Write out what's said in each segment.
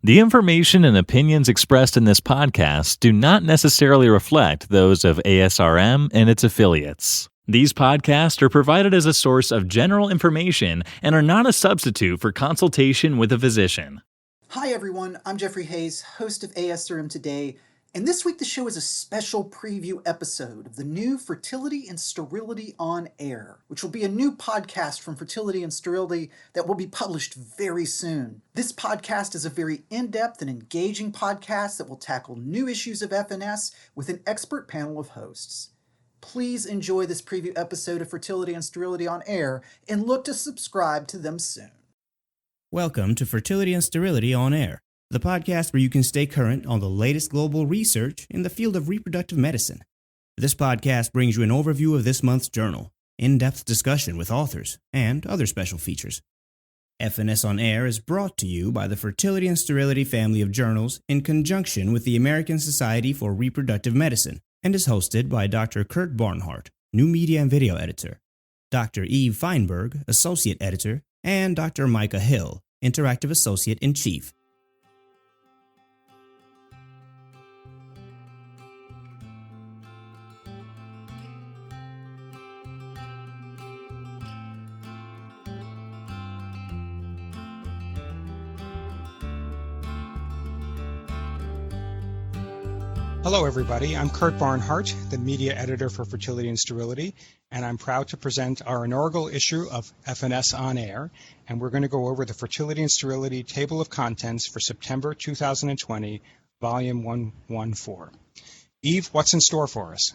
The information and opinions expressed in this podcast do not necessarily reflect those of ASRM and its affiliates. These podcasts are provided as a source of general information and are not a substitute for consultation with a physician. Hi everyone, I'm Jeffrey Hayes, host of ASRM Today, and this week the show is a special preview episode of the new Fertility and Sterility on Air, which will be a new podcast from Fertility and Sterility that will be published very soon. This podcast is a very in-depth and engaging podcast that will tackle new issues of FNS with an expert panel of hosts. Please enjoy this preview episode of Fertility and Sterility on Air and look to subscribe to them soon. Welcome to Fertility and Sterility on Air, the podcast where you can stay current on the latest global research in the field of reproductive medicine. This podcast brings you an overview of this month's journal, in-depth discussion with authors, and other special features. FNS on Air is brought to you by the Fertility and Sterility family of journals in conjunction with the American Society for Reproductive Medicine, and is hosted by Dr. Kurt Barnhart, new media and video editor, Dr. Eve Feinberg, associate editor, and Dr. Micah Hill, interactive associate-in-chief. Hello, everybody. I'm Kurt Barnhart, the media editor for Fertility and Sterility, and I'm proud to present our inaugural issue of FNS on Air, and we're going to go over the Fertility and Sterility Table of Contents for September 2020, Volume 114. Eve, what's in store for us?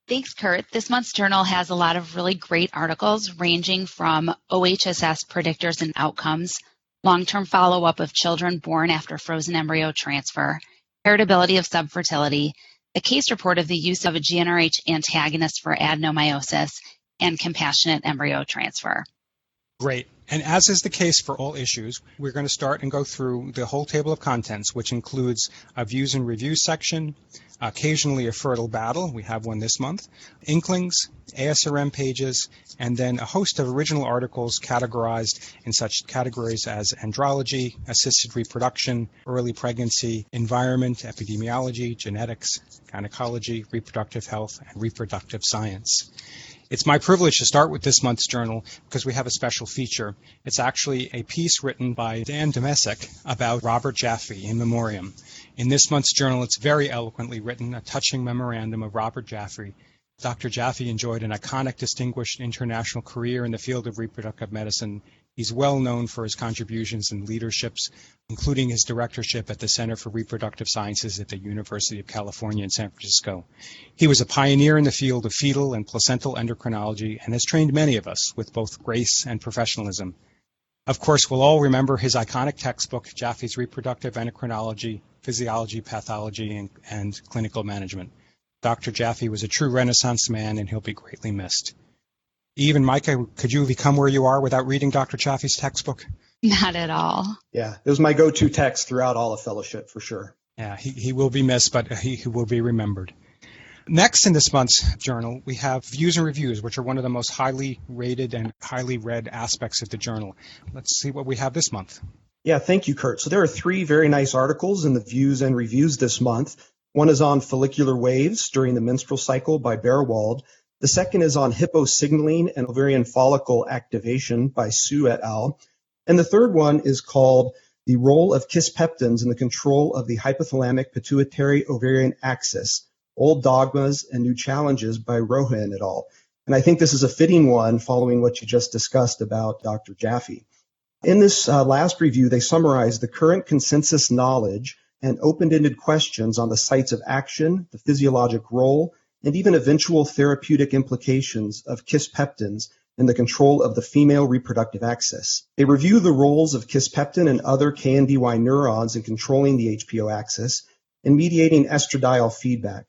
Thanks, Kurt. This month's journal has a lot of really great articles ranging from OHSS predictors and outcomes, long-term follow-up of children born after frozen embryo transfer, heritability of subfertility, a case report of the use of a GnRH antagonist for adenomyosis, and compassionate embryo transfer. Great. And as is the case for all issues, we're going to start and go through the whole table of contents, which includes a views and reviews section, occasionally a fertile battle, we have one this month, inklings, ASRM pages, and then a host of original articles categorized in such categories as andrology, assisted reproduction, early pregnancy, environment, epidemiology, genetics, gynecology, reproductive health, and reproductive science. It's my privilege to start with this month's journal because we have a special feature. It's actually a piece written by Dan Domesek about Robert Jaffe in memoriam. In this month's journal, it's very eloquently written, a touching memorandum of Robert Jaffe. Dr. Jaffe enjoyed an iconic, distinguished international career in the field of reproductive medicine. He's well known for his contributions and leaderships, including his directorship at the Center for Reproductive Sciences at the University of California in San Francisco. He was a pioneer in the field of fetal and placental endocrinology and has trained many of us with both grace and professionalism. Of course, we'll all remember his iconic textbook, Jaffe's Reproductive Endocrinology, Physiology, Pathology, and Clinical Management. Dr. Jaffe was a true Renaissance man, and he'll be greatly missed. Eve and Micah, could you become where you are without reading Dr. Jaffe's textbook? Not at all. Yeah, it was my go-to text throughout all of fellowship, for sure. Yeah, he will be missed, but he will be remembered. Next in this month's journal, we have views and reviews, which are one of the most highly rated and highly read aspects of the journal. Let's see what we have this month. Yeah, thank you, Kurt. So there are 3 very nice articles in the views and reviews this month. One is on follicular waves during the menstrual cycle by Bearwald. The second is on hyposignaling and ovarian follicle activation by Sue et al. And the third one is called The Role of Kisspeptins in the Control of the Hypothalamic Pituitary Ovarian Axis, Old Dogmas and New Challenges by Rohan et al. And I think this is a fitting one following what you just discussed about Dr. Jaffe. In this last review, they summarize the current consensus knowledge and open-ended questions on the sites of action, the physiologic role, and even eventual therapeutic implications of kisspeptins in the control of the female reproductive axis. They review the roles of kisspeptin and other KNDY neurons in controlling the HPO axis and mediating estradiol feedback.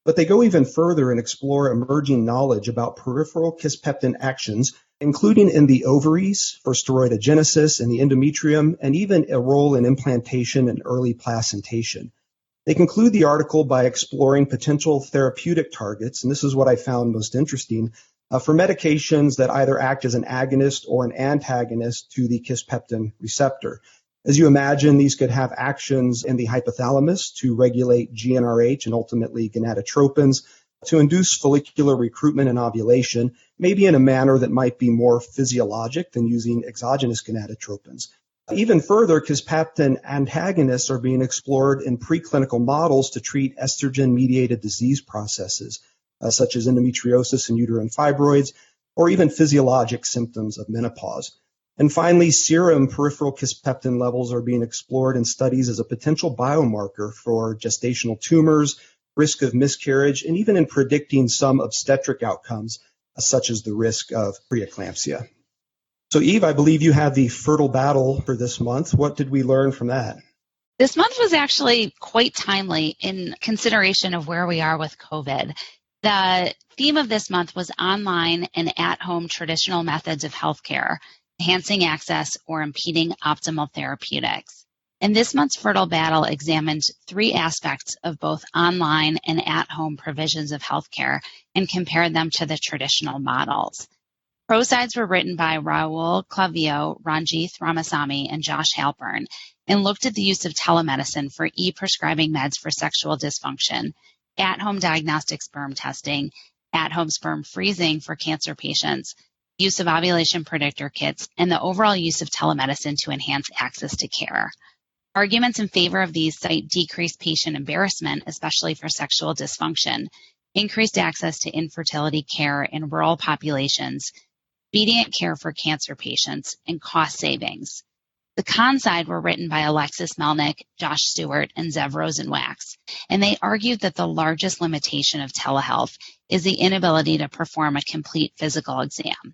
But they go even further and explore emerging knowledge about peripheral kisspeptin actions, including in the ovaries for steroidogenesis and the endometrium, and even a role in implantation and early placentation. They conclude the article by exploring potential therapeutic targets, and this is what I found most interesting, for medications that either act as an agonist or an antagonist to the kisspeptin receptor. As you imagine, these could have actions in the hypothalamus to regulate GnRH and ultimately gonadotropins to induce follicular recruitment and ovulation, maybe in a manner that might be more physiologic than using exogenous gonadotropins. Even further, kisspeptin antagonists are being explored in preclinical models to treat estrogen-mediated disease processes, such as endometriosis and uterine fibroids, or even physiologic symptoms of menopause. And finally, serum peripheral kisspeptin levels are being explored in studies as a potential biomarker for gestational tumors, risk of miscarriage, and even in predicting some obstetric outcomes, such as the risk of preeclampsia. So, Eve, I believe you have the fertile battle for this month. What did we learn from that? This month was actually quite timely in consideration of where we are with COVID. The theme of this month was online and at-home traditional methods of healthcare, enhancing access or impeding optimal therapeutics. And this month's Fertile Battle examined three aspects of both online and at-home provisions of healthcare and compared them to the traditional models. Pro sides were written by Raul Clavio, Ranjith Ramasamy, and Josh Halpern, and looked at the use of telemedicine for e-prescribing meds for sexual dysfunction, at-home diagnostic sperm testing, at-home sperm freezing for cancer patients, use of ovulation predictor kits, and the overall use of telemedicine to enhance access to care. Arguments in favor of these cite decreased patient embarrassment, especially for sexual dysfunction, increased access to infertility care in rural populations, expedient care for cancer patients, and cost savings. The con side were written by Alexis Melnick, Josh Stewart, and Zev Rosenwax, and they argued that the largest limitation of telehealth is the inability to perform a complete physical exam.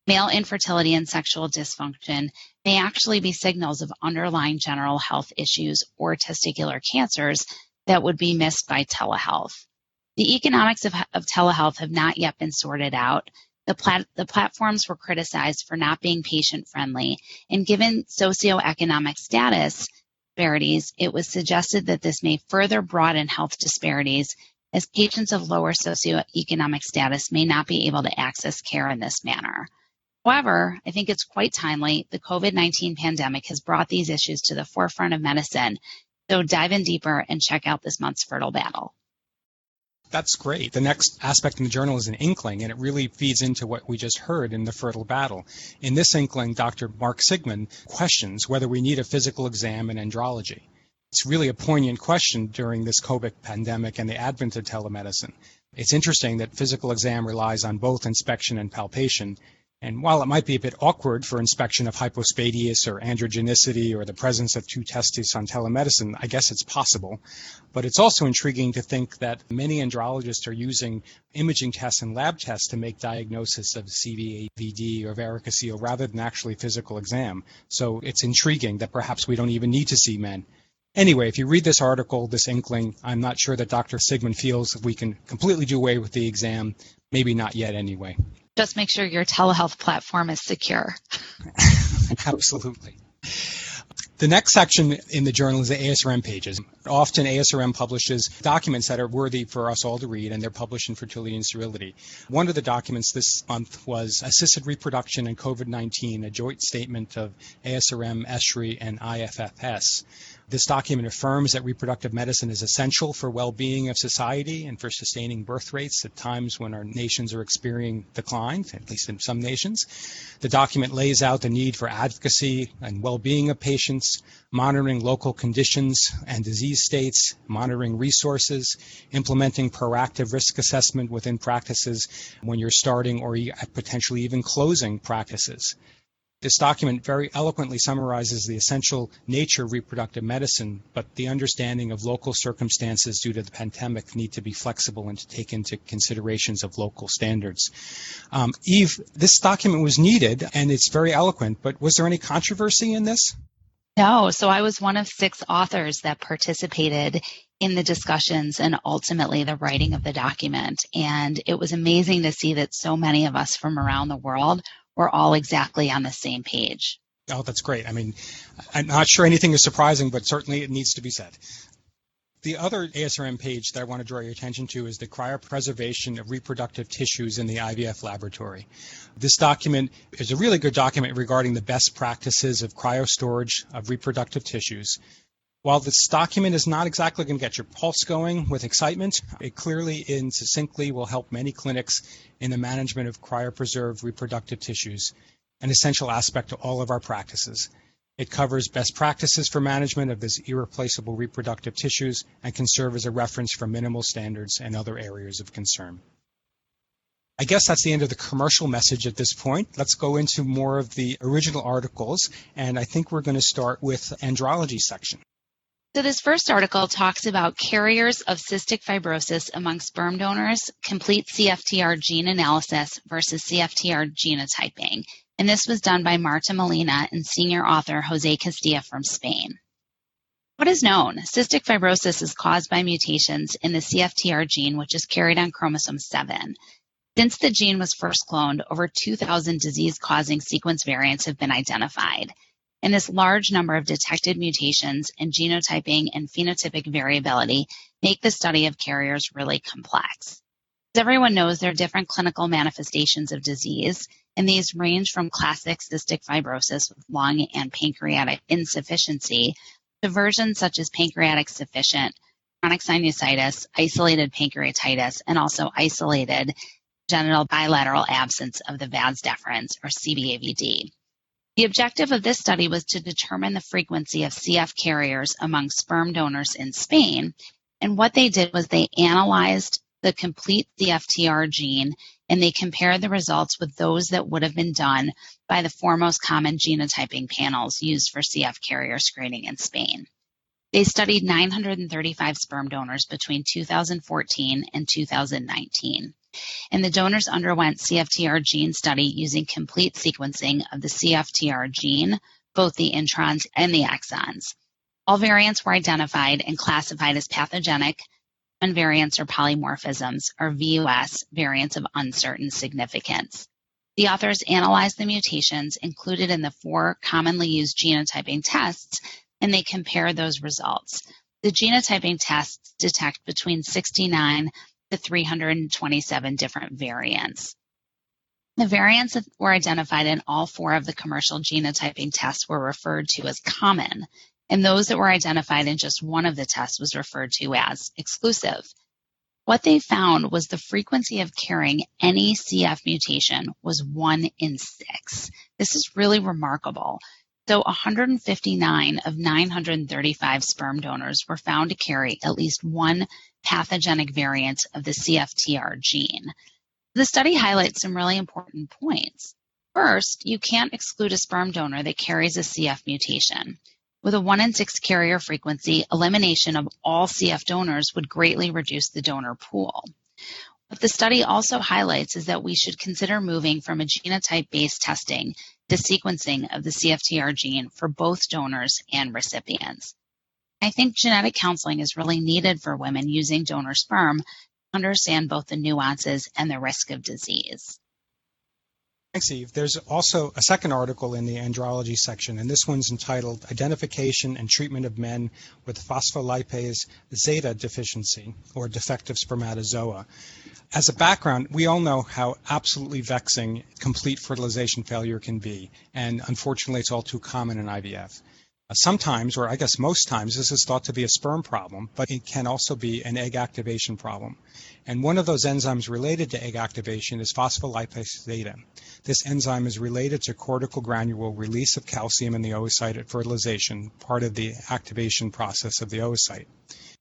Male infertility and sexual dysfunction may actually be signals of underlying general health issues or testicular cancers that would be missed by telehealth. The economics of telehealth have not yet been sorted out. The platforms were criticized for not being patient-friendly, and given socioeconomic status disparities, it was suggested that this may further broaden health disparities as patients of lower socioeconomic status may not be able to access care in this manner. However, I think it's quite timely. The COVID-19 pandemic has brought these issues to the forefront of medicine, so dive in deeper and check out this month's Fertile Battle. That's great. The next aspect in the journal is an inkling, and it really feeds into what we just heard in the Fertile Battle. In this inkling, Dr. Mark Sigmund questions whether we need a physical exam in andrology. It's really a poignant question during this COVID pandemic and the advent of telemedicine. It's interesting that physical exam relies on both inspection and palpation. And while it might be a bit awkward for inspection of hypospadias or androgenicity or the presence of two testes on telemedicine, I guess it's possible. But it's also intriguing to think that many andrologists are using imaging tests and lab tests to make diagnosis of CVAVD or varicocele rather than actually physical exam. So it's intriguing that perhaps we don't even need to see men. Anyway, if you read this article, this inkling, I'm not sure that Dr. Sigmund feels we can completely do away with the exam. Maybe not yet anyway. Just make sure your telehealth platform is secure. Absolutely. The next section in the journal is the ASRM pages. Often ASRM publishes documents that are worthy for us all to read, and they're published in Fertility and Sterility. One of the documents this month was Assisted Reproduction and COVID-19, a joint statement of ASRM, ESHRE, and IFFS. This document affirms that reproductive medicine is essential for well-being of society and for sustaining birth rates at times when our nations are experiencing decline, at least in some nations. The document lays out the need for advocacy and well-being of patients, monitoring local conditions and disease states, monitoring resources, implementing proactive risk assessment within practices when you're starting or potentially even closing practices. This document very eloquently summarizes the essential nature of reproductive medicine, but the understanding of local circumstances due to the pandemic need to be flexible and to take into considerations of local standards. Eve, this document was needed, and it's very eloquent, but was there any controversy in this? No, so I was one of 6 authors that participated in the discussions and ultimately the writing of the document. And it was amazing to see that so many of us from around the world were all exactly on the same page. Oh, that's great. I mean, I'm not sure anything is surprising, but certainly it needs to be said. The other ASRM page that I want to draw your attention to is the cryopreservation of reproductive tissues in the IVF laboratory. This document is a really good document regarding the best practices of cryostorage of reproductive tissues. While this document is not exactly going to get your pulse going with excitement, it clearly and succinctly will help many clinics in the management of cryopreserved reproductive tissues, an essential aspect to all of our practices. It covers best practices for management of these irreplaceable reproductive tissues and can serve as a reference for minimal standards and other areas of concern. I guess that's the end of the commercial message at this point. Let's go into more of the original articles, and I think we're going to start with the andrology section. So this first article talks about carriers of cystic fibrosis among sperm donors, complete CFTR gene analysis versus CFTR genotyping. And this was done by Marta Molina and senior author Jose Castilla from Spain. What is known? Cystic fibrosis is caused by mutations in the CFTR gene, which is carried on chromosome 7. Since the gene was first cloned, over 2,000 disease-causing sequence variants have been identified. And this large number of detected mutations in genotyping and phenotypic variability make the study of carriers really complex. As everyone knows, there are different clinical manifestations of disease, and these range from classic cystic fibrosis with lung and pancreatic insufficiency to versions such as pancreatic sufficient, chronic sinusitis, isolated pancreatitis, and also isolated genital bilateral absence of the vas deferens, or CBAVD. The objective of this study was to determine the frequency of CF carriers among sperm donors in Spain, and what they did was they analyzed the complete CFTR gene, and they compared the results with those that would have been done by the foremost common genotyping panels used for CF carrier screening in Spain. They studied 935 sperm donors between 2014 and 2019. And the donors underwent CFTR gene study using complete sequencing of the CFTR gene, both the introns and the exons. All variants were identified and classified as pathogenic, and variants or polymorphisms, or VUS, variants of uncertain significance. The authors analyzed the mutations included in the 4 commonly used genotyping tests, and they compared those results. The genotyping tests detect between 69 to 327 different variants. The variants that were identified in all 4 of the commercial genotyping tests were referred to as common, and those that were identified in just one of the tests was referred to as exclusive. What they found was the frequency of carrying any CF mutation was 1 in 6. This is really remarkable. So 159 of 935 sperm donors were found to carry at least one pathogenic variant of the CFTR gene. The study highlights some really important points. First, you can't exclude a sperm donor that carries a CF mutation. With a 1 in 6 carrier frequency, elimination of all CF donors would greatly reduce the donor pool. What the study also highlights is that we should consider moving from a genotype-based testing to sequencing of the CFTR gene for both donors and recipients. I think genetic counseling is really needed for women using donor sperm to understand both the nuances and the risk of disease. Thanks, Eve. There's also a second article in the andrology section, and this one's entitled Identification and Treatment of Men with Phospholipase Zeta Deficiency, or Defective Spermatozoa. As a background, we all know how absolutely vexing complete fertilization failure can be, and unfortunately it's all too common in IVF. Sometimes, or I guess most times, this is thought to be a sperm problem, but it can also be an egg activation problem. And one of those enzymes related to egg activation is phospholipase zeta. This enzyme is related to cortical granule release of calcium in the oocyte at fertilization, part of the activation process of the oocyte.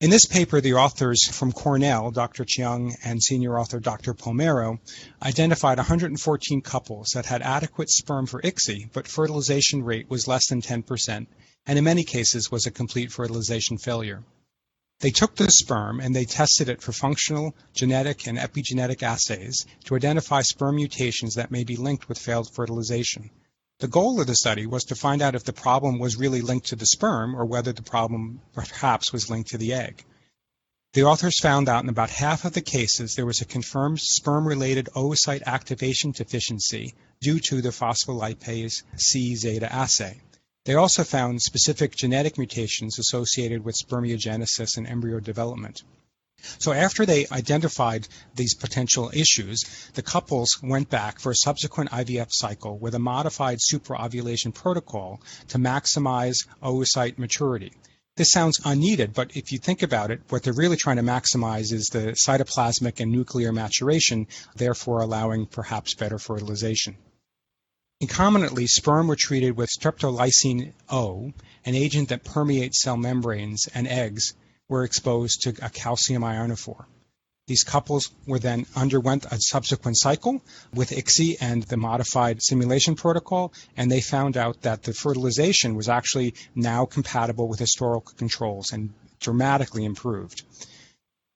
In this paper, the authors from Cornell, Dr. Chiang and senior author Dr. Palmero, identified 114 couples that had adequate sperm for ICSI, but fertilization rate was less than 10%, and in many cases was a complete fertilization failure. They took the sperm and they tested it for functional, genetic, and epigenetic assays to identify sperm mutations that may be linked with failed fertilization. The goal of the study was to find out if the problem was really linked to the sperm or whether the problem perhaps was linked to the egg. The authors found out in about half of the cases there was a confirmed sperm-related oocyte activation deficiency due to the phospholipase C zeta assay. They also found specific genetic mutations associated with spermiogenesis and embryo development. So after they identified these potential issues, the couples went back for a subsequent IVF cycle with a modified supraovulation protocol to maximize oocyte maturity. This sounds unneeded, but if you think about it, what they're really trying to maximize is the cytoplasmic and nuclear maturation, therefore allowing perhaps better fertilization. Concomitantly, sperm were treated with streptolysine O, an agent that permeates cell membranes, and eggs were exposed to a calcium ionophore. These couples then underwent a subsequent cycle with ICSI and the modified simulation protocol, and they found out that the fertilization was actually now compatible with historical controls and dramatically improved.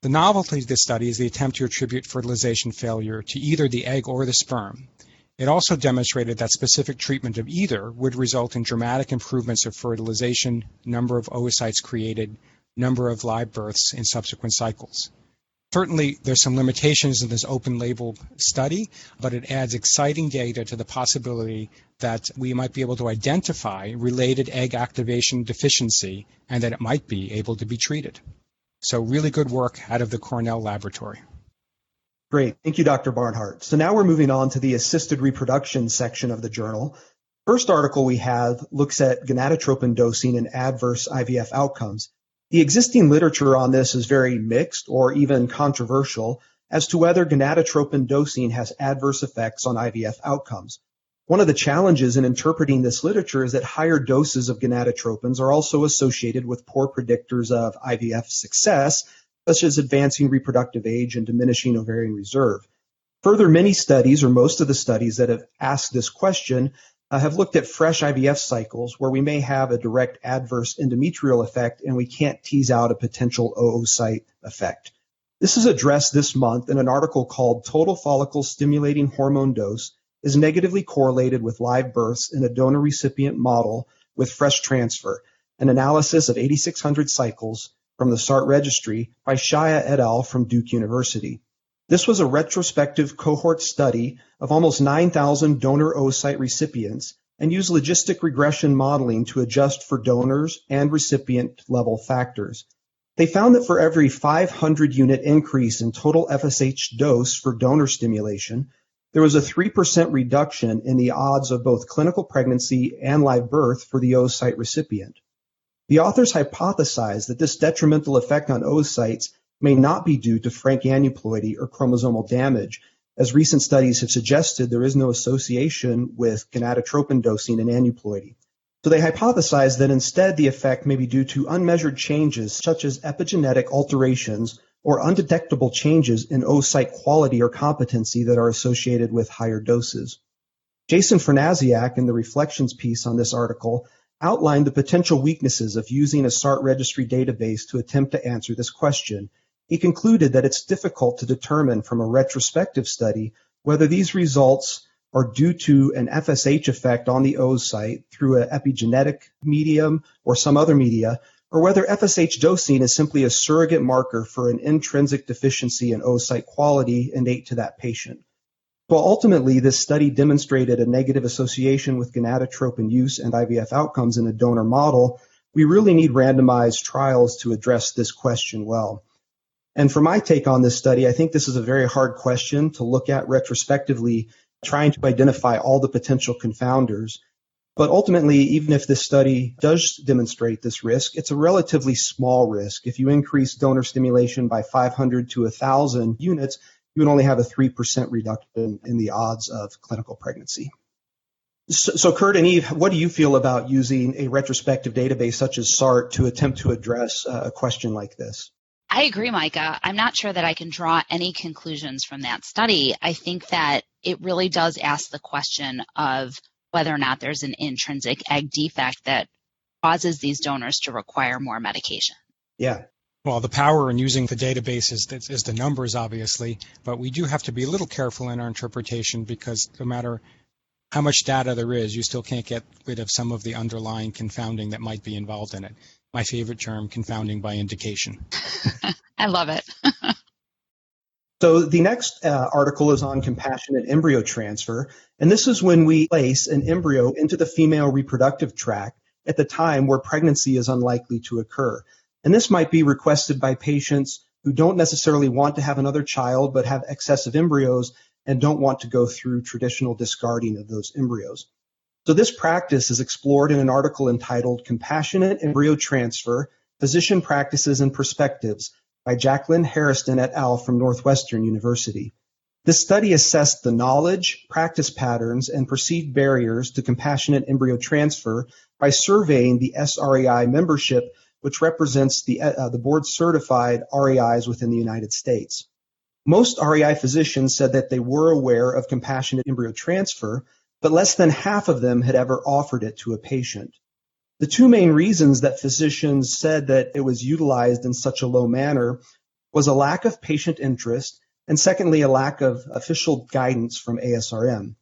The novelty of this study is the attempt to attribute fertilization failure to either the egg or the sperm. It also demonstrated that specific treatment of either would result in dramatic improvements of fertilization, number of oocytes created, number of live births in subsequent cycles. Certainly, there's some limitations in this open-label study, but it adds exciting data to the possibility that we might be able to identify related egg activation deficiency and that it might be able to be treated. So really good work out of the Cornell laboratory. Great. Thank you, Dr. Barnhart. So now we're moving on to the assisted reproduction section of the journal. First article we have looks at gonadotropin dosing and adverse IVF outcomes. The existing literature on this is very mixed or even controversial as to whether gonadotropin dosing has adverse effects on IVF outcomes. One of the challenges in interpreting this literature is that higher doses of gonadotropins are also associated with poor predictors of IVF success, such as advancing reproductive age and diminishing ovarian reserve. Further, many studies, or most of the studies that have asked this question, have looked at fresh IVF cycles where we may have a direct adverse endometrial effect and we can't tease out a potential oocyte effect. This is addressed this month in an article called Total Follicle Stimulating Hormone Dose is Negatively Correlated with Live Births in a Donor-Recipient Model with Fresh Transfer, an analysis of 8,600 cycles from the SART registry by Shaya et al. From Duke University. This was a retrospective cohort study of almost 9,000 donor oocyte recipients and used logistic regression modeling to adjust for donors and recipient level factors. They found that for every 500 unit increase in total FSH dose for donor stimulation, there was a 3% reduction in the odds of both clinical pregnancy and live birth for the oocyte recipient. The authors hypothesized that this detrimental effect on oocytes may not be due to frank aneuploidy or chromosomal damage. As recent studies have suggested, there is no association with gonadotropin dosing and aneuploidy. So they hypothesized that instead the effect may be due to unmeasured changes such as epigenetic alterations or undetectable changes in oocyte quality or competency that are associated with higher doses. Jason Fernaziak, in the reflections piece on this article, outlined the potential weaknesses of using a SART registry database to attempt to answer this question. He concluded that it's difficult to determine from a retrospective study whether these results are due to an FSH effect on the oocyte through an epigenetic medium or some other media, or whether FSH dosing is simply a surrogate marker for an intrinsic deficiency in oocyte quality innate to that patient. While ultimately this study demonstrated a negative association with gonadotropin use and IVF outcomes in a donor model, we really need randomized trials to address this question well. And for my take on this study, I think this is a very hard question to look at retrospectively, trying to identify all the potential confounders. But ultimately, even if this study does demonstrate this risk, it's a relatively small risk. If you increase donor stimulation by 500 to 1,000 units, you would only have a 3% reduction in the odds of clinical pregnancy. So Kurt and Eve, what do you feel about using a retrospective database such as SART to attempt to address a question like this? I agree, Micah. I'm not sure that I can draw any conclusions from that study. I think that it really does ask the question of whether or not there's an intrinsic egg defect that causes these donors to require more medication. Yeah. Well, the power in using the database is the numbers, obviously, but we do have to be a little careful in our interpretation because no matter how much data there is, you still can't get rid of some of the underlying confounding that might be involved in it. My favorite term, confounding by indication. I love it. So the next article is on compassionate embryo transfer, and this is when we place an embryo into the female reproductive tract at the time where pregnancy is unlikely to occur. And this might be requested by patients who don't necessarily want to have another child but have excessive embryos and don't want to go through traditional discarding of those embryos. So this practice is explored in an article entitled Compassionate Embryo Transfer, Physician Practices and Perspectives by Jacqueline Harrison et al. From Northwestern University. This study assessed the knowledge, practice patterns, and perceived barriers to compassionate embryo transfer by surveying the SREI membership, which represents the board-certified REIs within the United States. Most REI physicians said that they were aware of compassionate embryo transfer, but less than half of them had ever offered it to a patient. The two main reasons that physicians said that it was utilized in such a low manner was a lack of patient interest, and secondly, a lack of official guidance from ASRM.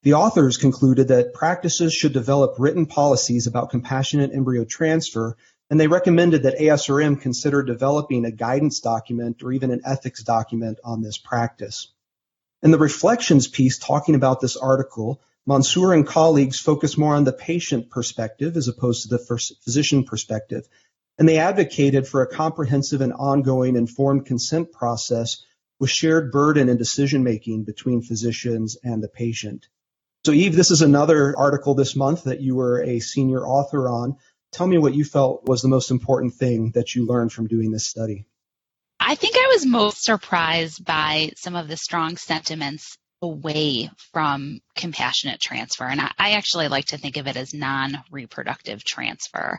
The authors concluded that practices should develop written policies about compassionate embryo transfer, and they recommended that ASRM consider developing a guidance document or even an ethics document on this practice. In the reflections piece talking about this article, Mansour and colleagues focus more on the patient perspective as opposed to the physician perspective, and they advocated for a comprehensive and ongoing informed consent process with shared burden and decision-making between physicians and the patient. So Eve, this is another article this month that you were a senior author on. Tell me what you felt was the most important thing that you learned from doing this study. I think I was most surprised by some of the strong sentiments away from compassionate transfer. And I actually like to think of it as non-reproductive transfer.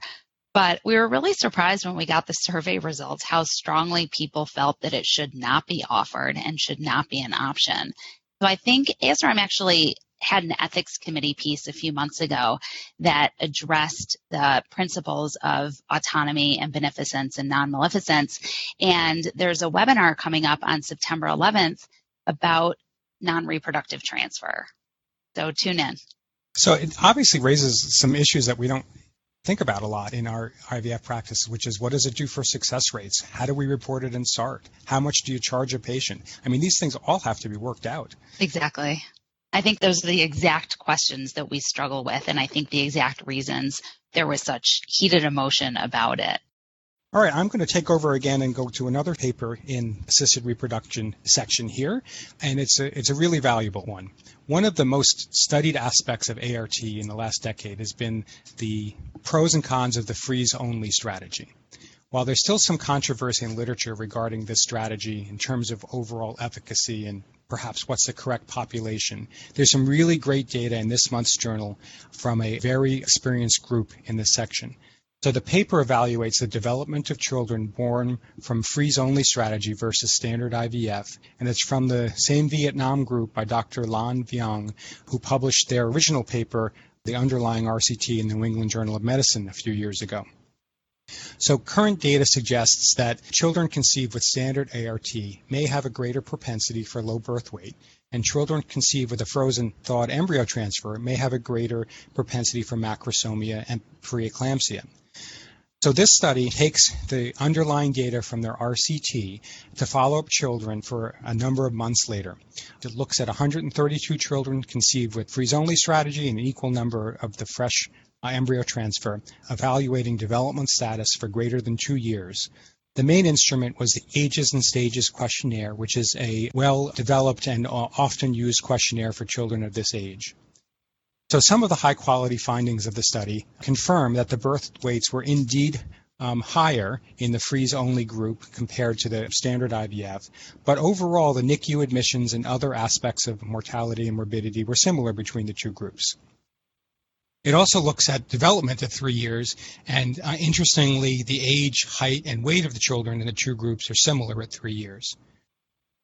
But we were really surprised when we got the survey results how strongly people felt that it should not be offered and should not be an option. So I think ASRM actually had an ethics committee piece a few months ago that addressed the principles of autonomy and beneficence and non-maleficence. And there's a webinar coming up on September 11th about non-reproductive transfer. So tune in. So it obviously raises some issues that we don't think about a lot in our IVF practice, which is what does it do for success rates? How do we report it in SART? How much do you charge a patient? I mean, these things all have to be worked out. Exactly. I think those are the exact questions that we struggle with, and I think the exact reasons there was such heated emotion about it. All right, I'm going to take over again and go to another paper in assisted reproduction section here, and it's a really valuable one. One of the most studied aspects of ART in the last decade has been the pros and cons of the freeze-only strategy. While there's still some controversy in literature regarding this strategy in terms of overall efficacy and perhaps what's the correct population, there's some really great data in this month's journal from a very experienced group in this section. So the paper evaluates the development of children born from freeze-only strategy versus standard IVF, and it's from the same Vietnam group by Dr. Lan Viang, who published their original paper, The Underlying RCT, in the New England Journal of Medicine a few years ago. So current data suggests that children conceived with standard ART may have a greater propensity for low birth weight, and children conceived with a frozen thawed embryo transfer may have a greater propensity for macrosomia and preeclampsia. So this study takes the underlying data from their RCT to follow up children for a number of months later. It looks at 132 children conceived with freeze-only strategy and an equal number of the fresh embryo transfer, evaluating development status for greater than 2 years. The main instrument was the Ages and Stages questionnaire, which is a well-developed and often used questionnaire for children of this age. So some of the high-quality findings of the study confirm that the birth weights were indeed higher in the freeze-only group compared to the standard IVF, but overall the NICU admissions and other aspects of mortality and morbidity were similar between the two groups. It also looks at development at 3 years, and interestingly, the age, height, and weight of the children in the two groups are similar at 3 years.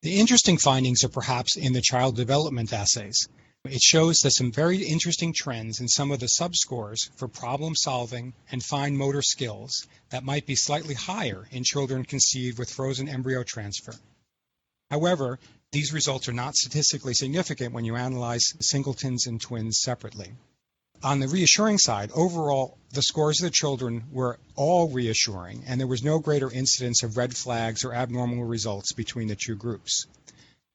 The interesting findings are perhaps in the child development assays. It shows that some very interesting trends in some of the subscores for problem solving and fine motor skills that might be slightly higher in children conceived with frozen embryo transfer. However, these results are not statistically significant when you analyze singletons and twins separately. On the reassuring side, overall, the scores of the children were all reassuring, and there was no greater incidence of red flags or abnormal results between the two groups.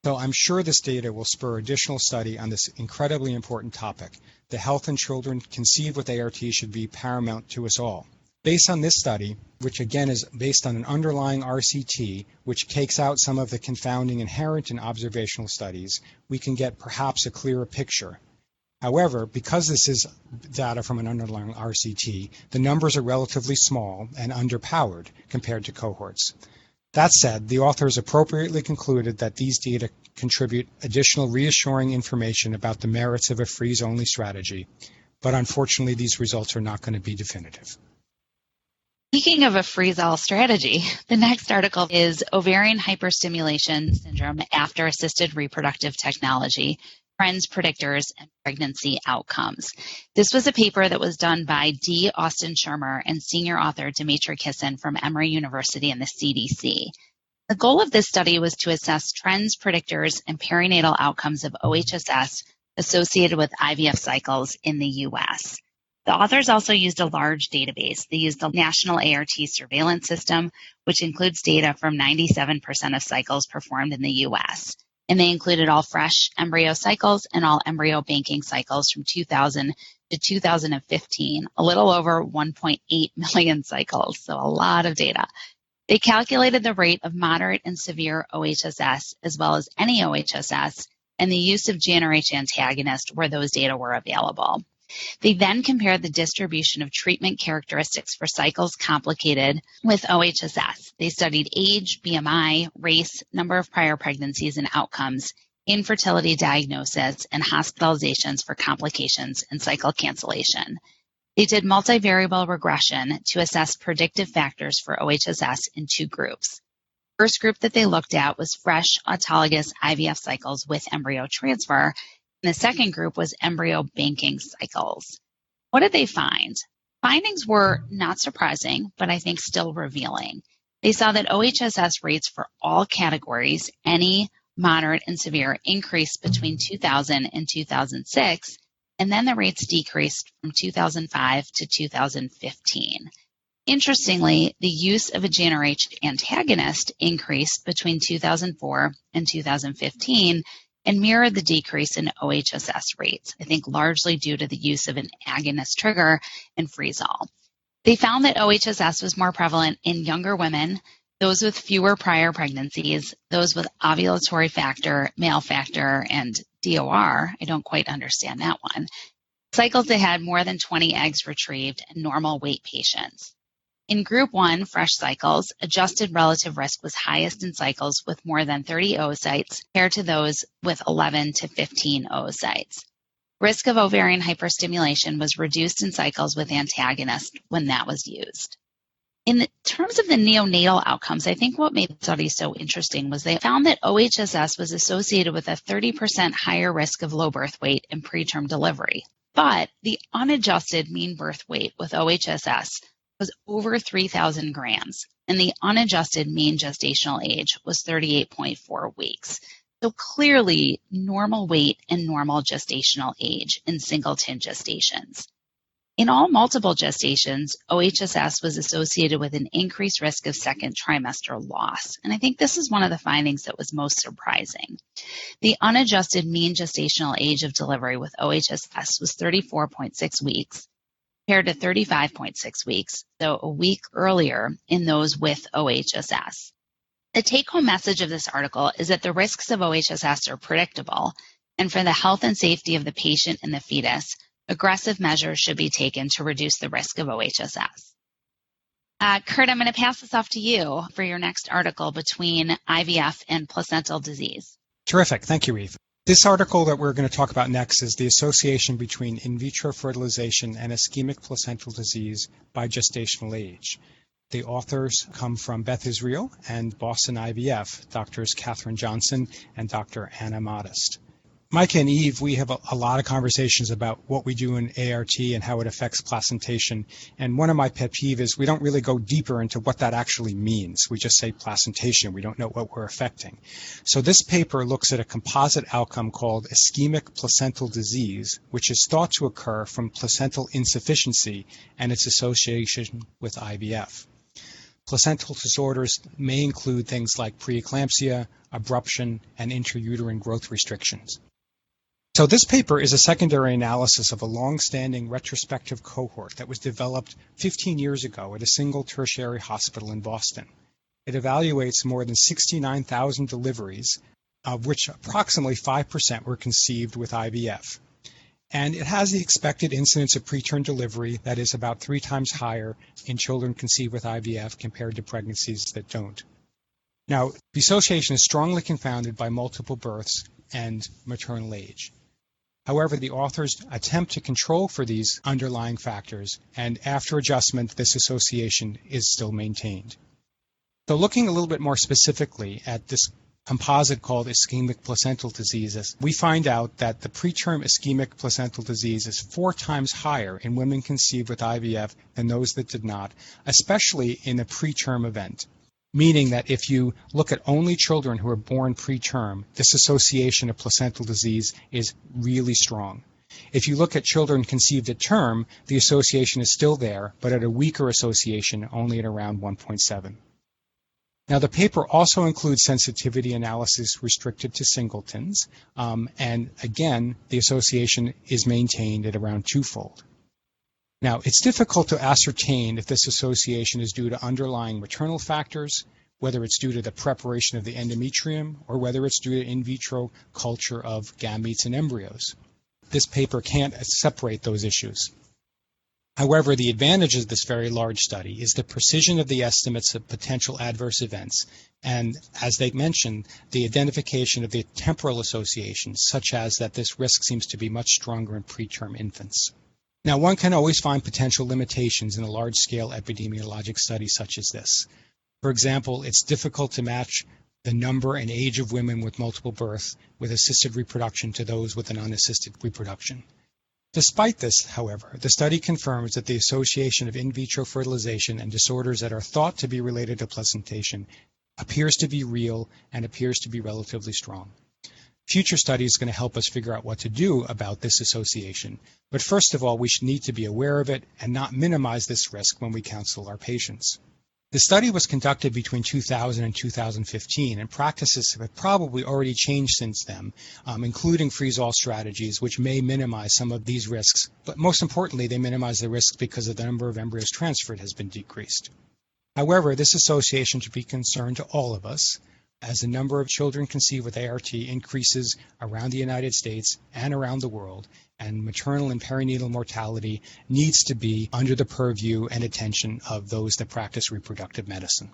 So I'm sure this data will spur additional study on this incredibly important topic. The health in children conceived with ART should be paramount to us all. Based on this study, which again is based on an underlying RCT, which takes out some of the confounding inherent in observational studies, we can get perhaps a clearer picture. However, because this is data from an underlying RCT, the numbers are relatively small and underpowered compared to cohorts. That said, the authors appropriately concluded that these data contribute additional reassuring information about the merits of a freeze-only strategy, but unfortunately these results are not going to be definitive. Speaking of a freeze-all strategy, the next article is Ovarian Hyperstimulation Syndrome After Assisted Reproductive Technology, Trends, Predictors, and Pregnancy Outcomes. This was a paper that was done by D. Austin Shermer and senior author Dimitri Kissin from Emory University and the CDC. The goal of this study was to assess trends, predictors, and perinatal outcomes of OHSS associated with IVF cycles in the U.S. The authors also used a large database. They used the National ART Surveillance System, which includes data from 97% of cycles performed in the U.S., and they included all fresh embryo cycles and all embryo banking cycles from 2000 to 2015, a little over 1.8 million cycles, so a lot of data. They calculated the rate of moderate and severe OHSS as well as any OHSS and the use of GnRH antagonist where those data were available. They then compared the distribution of treatment characteristics for cycles complicated with OHSS. They studied age, BMI, race, number of prior pregnancies and outcomes, infertility diagnosis, and hospitalizations for complications and cycle cancellation. They did multivariable regression to assess predictive factors for OHSS in two groups. The first group that they looked at was fresh autologous IVF cycles with embryo transfer, and the second group was embryo banking cycles. What did they find? Findings were not surprising, but I think still revealing. They saw that OHSS rates for all categories, any, moderate, and severe, increased between 2000 and 2006, and then the rates decreased from 2005 to 2015. Interestingly, the use of a GnRH antagonist increased between 2004 and 2015 and mirrored the decrease in OHSS rates, I think largely due to the use of an agonist trigger and freeze-all. They found that OHSS was more prevalent in younger women, those with fewer prior pregnancies, those with ovulatory factor, male factor, and DOR. I don't quite understand that one. Cycles that had more than 20 eggs retrieved and normal weight patients. In Group 1, fresh cycles, adjusted relative risk was highest in cycles with more than 30 oocytes compared to those with 11 to 15 oocytes. Risk of ovarian hyperstimulation was reduced in cycles with antagonist when that was used. In terms of the neonatal outcomes, I think what made the study so interesting was they found that OHSS was associated with a 30% higher risk of low birth weight in preterm delivery. But the unadjusted mean birth weight with OHSS was over 3,000 grams, and the unadjusted mean gestational age was 38.4 weeks. So clearly, normal weight and normal gestational age in singleton gestations. In all multiple gestations, OHSS was associated with an increased risk of second trimester loss, and I think this is one of the findings that was most surprising. The unadjusted mean gestational age of delivery with OHSS was 34.6 weeks, compared to 35.6 weeks, so a week earlier in those with OHSS. The take-home message of this article is that the risks of OHSS are predictable, and for the health and safety of the patient and the fetus, aggressive measures should be taken to reduce the risk of OHSS. Kurt, I'm going to pass this off to you for your next article between IVF and placental disease. Terrific. Thank you, Eve. This article that we're going to talk about next is the association between in vitro fertilization and ischemic placental disease by gestational age. The authors come from Beth Israel and Boston IVF, Drs. Catherine Johnson and Dr. Anna Modest. Micah and Eve, we have a lot of conversations about what we do in ART and how it affects placentation. And one of my pet peeves is we don't really go deeper into what that actually means. We just say placentation. We don't know what we're affecting. So this paper looks at a composite outcome called ischemic placental disease, which is thought to occur from placental insufficiency and its association with IVF. Placental disorders may include things like preeclampsia, abruption, and intrauterine growth restrictions. So this paper is a secondary analysis of a long-standing retrospective cohort that was developed 15 years ago at a single tertiary hospital in Boston. It evaluates more than 69,000 deliveries, of which approximately 5% were conceived with IVF. And it has the expected incidence of preterm delivery that is about 3 times higher in children conceived with IVF compared to pregnancies that don't. Now, the association is strongly confounded by multiple births and maternal age. However, the authors attempt to control for these underlying factors, and after adjustment, this association is still maintained. So looking a little bit more specifically at this composite called ischemic placental diseases, we find out that the preterm ischemic placental disease is 4 times higher in women conceived with IVF than those that did not, especially in a preterm event. Meaning that if you look at only children who are born preterm, this association of placental disease is really strong. If you look at children conceived at term, the association is still there, but at a weaker association, only at around 1.7. Now, the paper also includes sensitivity analysis restricted to singletons, and again, the association is maintained at around 2-fold. Now, it's difficult to ascertain if this association is due to underlying maternal factors, whether it's due to the preparation of the endometrium, or whether it's due to in vitro culture of gametes and embryos. This paper can't separate those issues. However, the advantage of this very large study is the precision of the estimates of potential adverse events, and as they mentioned, the identification of the temporal associations, such as that this risk seems to be much stronger in preterm infants. Now, one can always find potential limitations in a large-scale epidemiologic study such as this. For example, it's difficult to match the number and age of women with multiple births with assisted reproduction to those with an unassisted reproduction. Despite this, however, the study confirms that the association of in vitro fertilization and disorders that are thought to be related to placentation appears to be real and appears to be relatively strong. Future study is going to help us figure out what to do about this association. But first of all, we should need to be aware of it and not minimize this risk when we counsel our patients. The study was conducted between 2000 and 2015, and practices have probably already changed since then, including freeze-all strategies, which may minimize some of these risks. But most importantly, they minimize the risks because the number of embryos transferred has been decreased. However, this association should be a concern to all of us, as the number of children conceived with ART increases around the United States and around the world, and maternal and perinatal mortality needs to be under the purview and attention of those that practice reproductive medicine.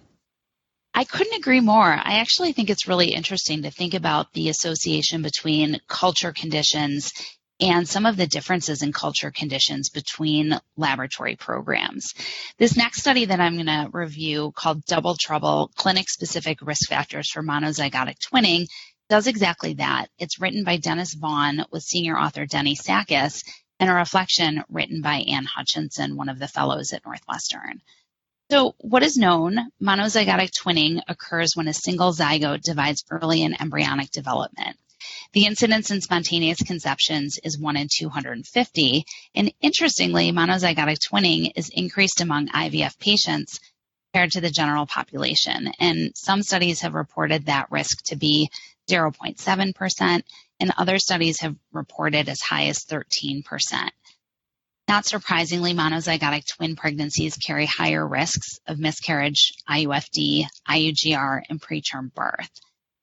I couldn't agree more. I actually think it's really interesting to think about the association between culture conditions and some of the differences in culture conditions between laboratory programs. This next study that I'm going to review, called Double Trouble, Clinic-Specific Risk Factors for Monozygotic Twinning, does exactly that. It's written by Dennis Vaughn with senior author Denny Sakis, and a reflection written by Ann Hutchinson, one of the fellows at Northwestern. So what is known? Monozygotic twinning occurs when a single zygote divides early in embryonic development. The incidence in spontaneous conceptions is 1 in 250, and interestingly, monozygotic twinning is increased among IVF patients compared to the general population, and some studies have reported that risk to be 0.7%, and other studies have reported as high as 13%. Not surprisingly, monozygotic twin pregnancies carry higher risks of miscarriage, IUFD, IUGR, and preterm birth.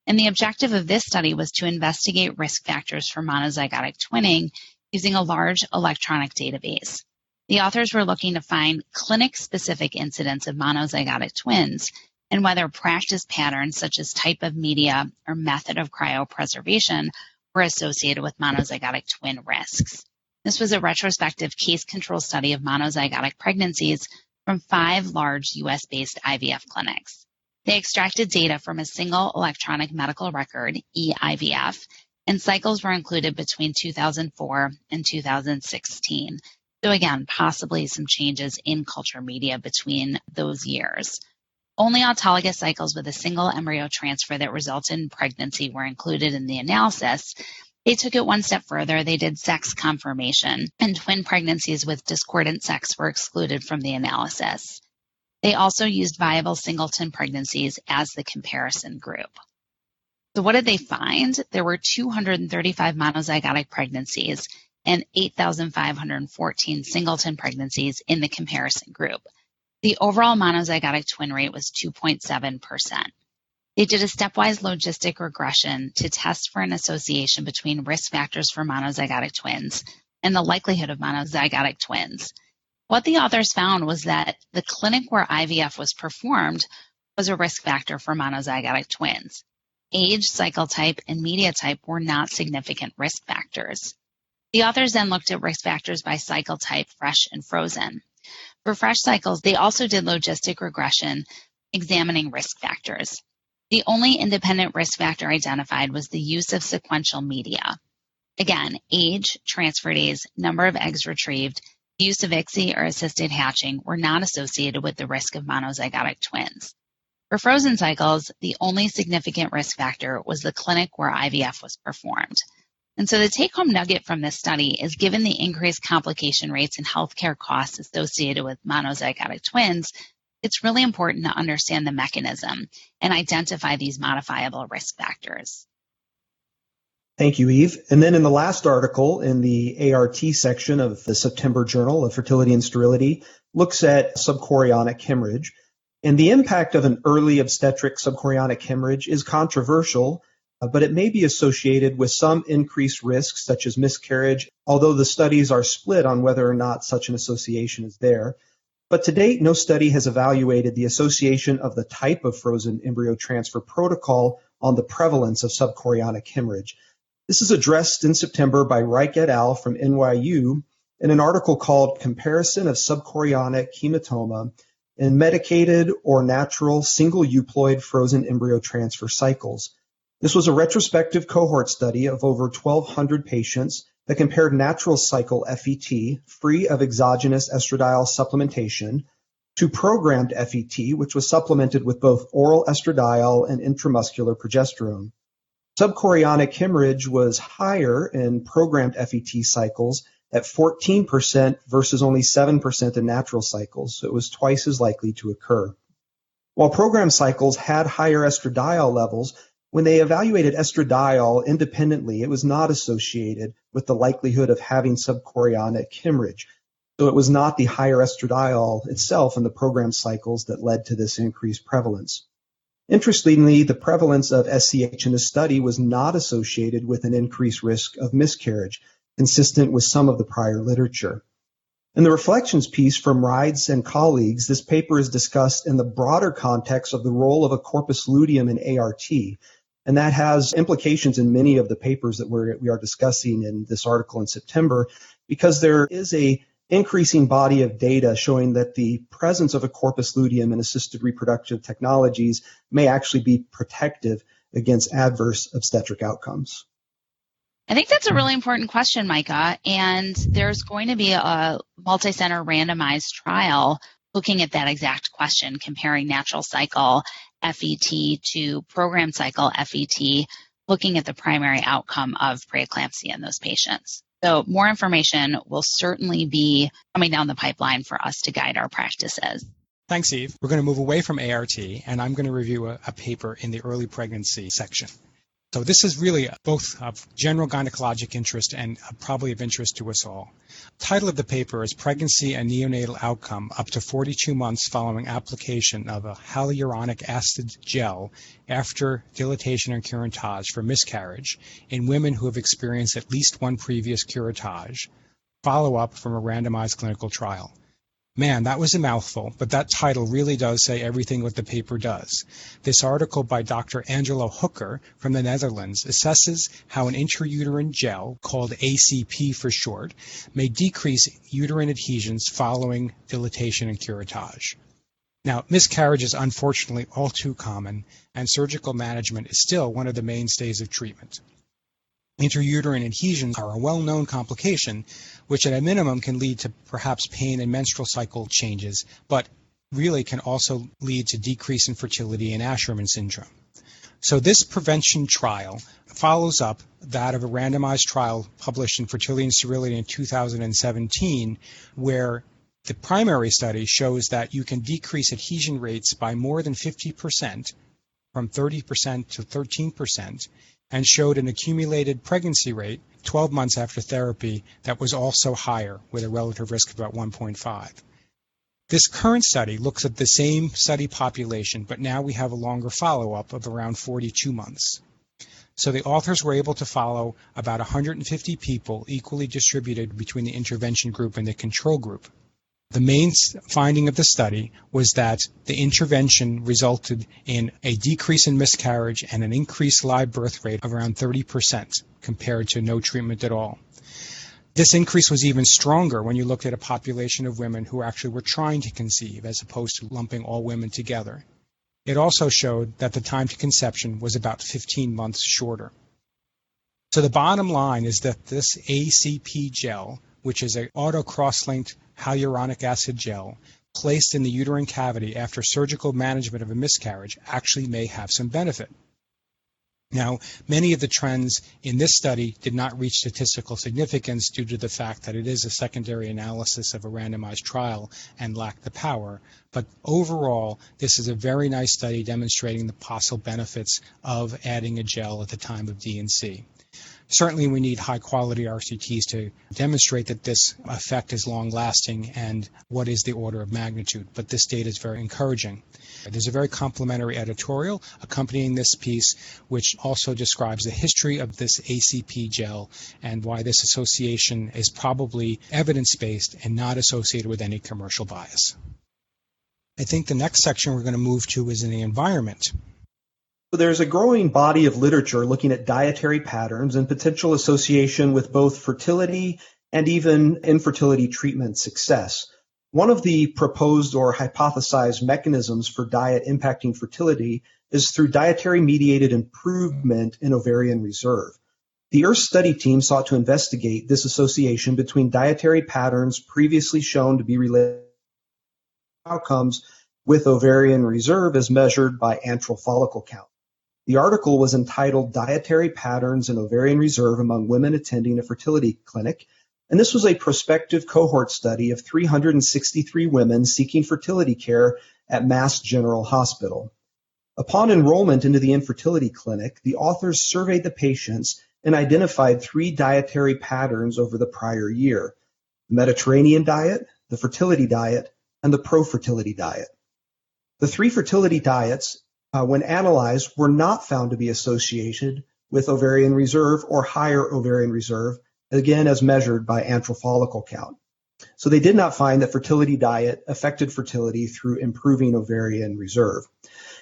And the objective of this study was to investigate risk factors for monozygotic twinning using a large electronic database. The authors were looking to find clinic-specific incidence of monozygotic twins and whether practice patterns such as type of media or method of cryopreservation were associated with monozygotic twin risks. This was a retrospective case control study of monozygotic pregnancies from 5 large US-based IVF clinics. They extracted data from a single electronic medical record, eIVF, and cycles were included between 2004 and 2016. So again, possibly some changes in culture media between those years. Only autologous cycles with a single embryo transfer that resulted in pregnancy were included in the analysis. They took it one step further. They did sex confirmation, and twin pregnancies with discordant sex were excluded from the analysis. They also used viable singleton pregnancies as the comparison group. So what did they find? There were 235 monozygotic pregnancies and 8,514 singleton pregnancies in the comparison group. The overall monozygotic twin rate was 2.7%. They did a stepwise logistic regression to test for an association between risk factors for monozygotic twins and the likelihood of monozygotic twins. What the authors found was that the clinic where IVF was performed was a risk factor for monozygotic twins. Age, cycle type, and media type were not significant risk factors. The authors then looked at risk factors by cycle type, fresh and frozen. For fresh cycles, they also did logistic regression examining risk factors. The only independent risk factor identified was the use of sequential media. Again, age, transfer days, number of eggs retrieved, use of ICSI or assisted hatching were not associated with the risk of monozygotic twins. For frozen cycles, the only significant risk factor was the clinic where IVF was performed. And so the take-home nugget from this study is, given the increased complication rates and healthcare costs associated with monozygotic twins, it's really important to understand the mechanism and identify these modifiable risk factors. Thank you, Eve. And then in the last article in the ART section of the September Journal of Fertility and Sterility looks at subchorionic hemorrhage. And the impact of an early obstetric subchorionic hemorrhage is controversial, but it may be associated with some increased risks such as miscarriage, although the studies are split on whether or not such an association is there. But to date, no study has evaluated the association of the type of frozen embryo transfer protocol on the prevalence of subchorionic hemorrhage. This is addressed in September by Reich et al. From NYU in an article called Comparison of Subchorionic Hematoma in Medicated or Natural Single Euploid Frozen Embryo Transfer Cycles. This was a retrospective cohort study of over 1,200 patients that compared natural cycle FET, free of exogenous estradiol supplementation, to programmed FET, which was supplemented with both oral estradiol and intramuscular progesterone. Subchorionic hemorrhage was higher in programmed FET cycles at 14% versus only 7% in natural cycles, so it was twice as likely to occur. While programmed cycles had higher estradiol levels, when they evaluated estradiol independently, it was not associated with the likelihood of having subchorionic hemorrhage. So it was not the higher estradiol itself in the programmed cycles that led to this increased prevalence. Interestingly, the prevalence of SCH in the study was not associated with an increased risk of miscarriage, consistent with some of the prior literature. In the reflections piece from Rides and colleagues, this paper is discussed in the broader context of the role of a corpus luteum in ART, and that has implications in many of the papers that we are discussing in this article in September, because there is a increasing body of data showing that the presence of a corpus luteum in assisted reproductive technologies may actually be protective against adverse obstetric outcomes. I think that's a really important question, Micah, and there's going to be a multi-center randomized trial looking at that exact question, comparing natural cycle FET to programmed cycle FET, looking at the primary outcome of preeclampsia in those patients. So more information will certainly be coming down the pipeline for us to guide our practices. Thanks, Eve. We're going to move away from ART, and I'm going to review a paper in the early pregnancy section. So this is really both of general gynecologic interest and probably of interest to us all. The title of the paper is Pregnancy and Neonatal Outcome Up to 42 Months Following Application of a Hyaluronic Acid Gel After Dilatation and Curettage for Miscarriage in Women Who Have Experienced at least one previous curettage, follow-up from a randomized clinical trial. Man, that was a mouthful, but that title really does say everything what the paper does. This article by Dr. Angelo Hooker from the Netherlands assesses how an intrauterine gel, called ACP for short, may decrease uterine adhesions following dilatation and curettage. Now, miscarriage is unfortunately all too common, and surgical management is still one of the mainstays of treatment. Intrauterine adhesions are a well-known complication, which at a minimum can lead to perhaps pain and menstrual cycle changes, but really can also lead to decrease in fertility and Asherman syndrome. So this prevention trial follows up that of a randomized trial published in Fertility and Sterility in 2017, where The primary study shows that you can decrease adhesion rates by more than 50%, from 30% to 13%, and showed an accumulated pregnancy rate 12 months after therapy that was also higher, with a relative risk of about 1.5. This current study looks at the same study population, but now we have a longer follow-up of around 42 months. So the authors were able to follow about 150 people equally distributed between the intervention group and the control group. The main finding of the study was that the intervention resulted in a decrease in miscarriage and an increased live birth rate of around 30% compared to no treatment at all. This increase was even stronger when you looked at a population of women who actually were trying to conceive, as opposed to lumping all women together. It also showed that the time to conception was about 15 months shorter. So the bottom line is that this ACP gel, which is an auto-cross-linked hyaluronic acid gel placed in the uterine cavity after surgical management of a miscarriage, actually may have some benefit. Now, many of the trends in this study did not reach statistical significance due to the fact that it is a secondary analysis of a randomized trial and lacked the power. But overall, this is a very nice study demonstrating the possible benefits of adding a gel at the time of D&C. Certainly, we need high-quality RCTs to demonstrate that this effect is long-lasting and what is the order of magnitude, but this data is very encouraging. There's a very complimentary editorial accompanying this piece, which also describes the history of this ACP gel and why this association is probably evidence-based and not associated with any commercial bias. I think the next section we're going to move to is in the environment. So there's a growing body of literature looking at dietary patterns and potential association with both fertility and even infertility treatment success. One of the proposed or hypothesized mechanisms for diet impacting fertility is through dietary-mediated improvement in ovarian reserve. The EARTH study team sought to investigate this association between dietary patterns previously shown to be related to outcomes with ovarian reserve as measured by antral follicle count. The article was entitled Dietary Patterns in Ovarian Reserve Among Women Attending a Fertility Clinic, and this was a prospective cohort study of 363 women seeking fertility care at Mass General Hospital. Upon enrollment into the infertility clinic, the authors surveyed the patients and identified 3 dietary patterns over the prior year: the Mediterranean diet, the fertility diet, and the pro-fertility diet. The 3 fertility diets, when analyzed, were not found to be associated with ovarian reserve or higher ovarian reserve, again as measured by antral follicle count. So they did not find that fertility diet affected fertility through improving ovarian reserve.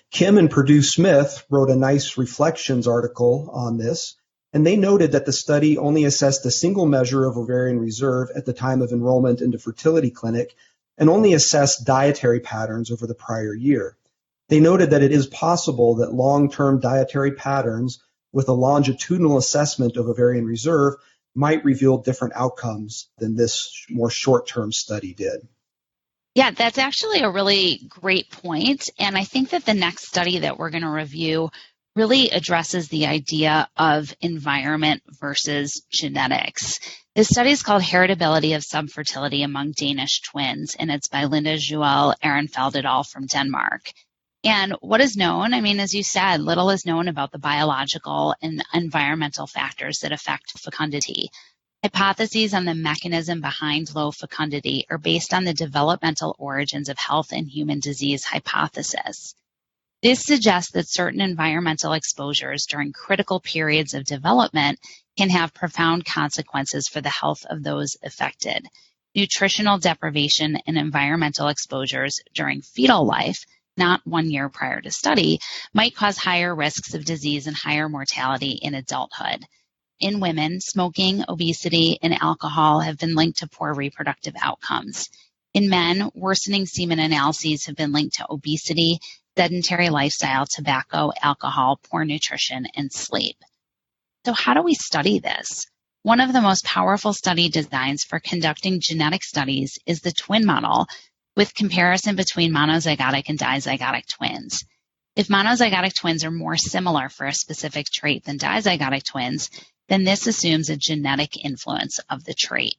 Kim and Purdue Smith wrote a nice reflections article on this, and they noted that the study only assessed a single measure of ovarian reserve at the time of enrollment into fertility clinic and only assessed dietary patterns over the prior year. They noted that it is possible that long-term dietary patterns with a longitudinal assessment of ovarian reserve might reveal different outcomes than this more short-term study did. Yeah, that's actually a really great point. And I think that the next study that we're going to review really addresses the idea of environment versus genetics. This study is called Heritability of Subfertility Among Danish Twins, and it's by Linda Joel Ehrenfeld et al. From Denmark. And what is known, as you said, little is known about the biological and environmental factors that affect fecundity. Hypotheses on the mechanism behind low fecundity are based on the developmental origins of health and human disease hypothesis. This suggests that certain environmental exposures during critical periods of development can have profound consequences for the health of those affected. Nutritional deprivation and environmental exposures during fetal life, not 1 year prior to study, might cause higher risks of disease and higher mortality in adulthood. In women, smoking, obesity, and alcohol have been linked to poor reproductive outcomes. In men, worsening semen analyses have been linked to obesity, sedentary lifestyle, tobacco, alcohol, poor nutrition, and sleep. So how do we study this? One of the most powerful study designs for conducting genetic studies is the twin model, with comparison between monozygotic and dizygotic twins. If monozygotic twins are more similar for a specific trait than dizygotic twins, then this assumes a genetic influence of the trait.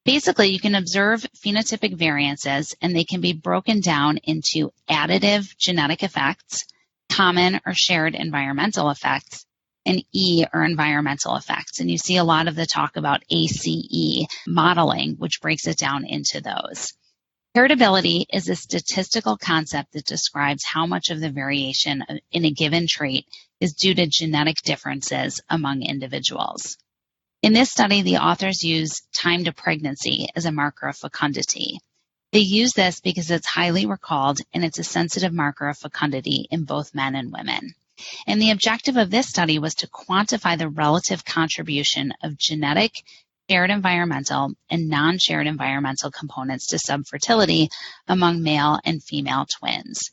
Basically, you can observe phenotypic variances, and they can be broken down into additive genetic effects, common or shared environmental effects, and E or environmental effects. And you see a lot of the talk about ACE modeling, which breaks it down into those. Heritability is a statistical concept that describes how much of the variation in a given trait is due to genetic differences among individuals. In this study, the authors use time to pregnancy as a marker of fecundity. They use this because it's highly recalled and it's a sensitive marker of fecundity in both men and women. And the objective of this study was to quantify the relative contribution of genetic, shared environmental, and non-shared environmental components to subfertility among male and female twins.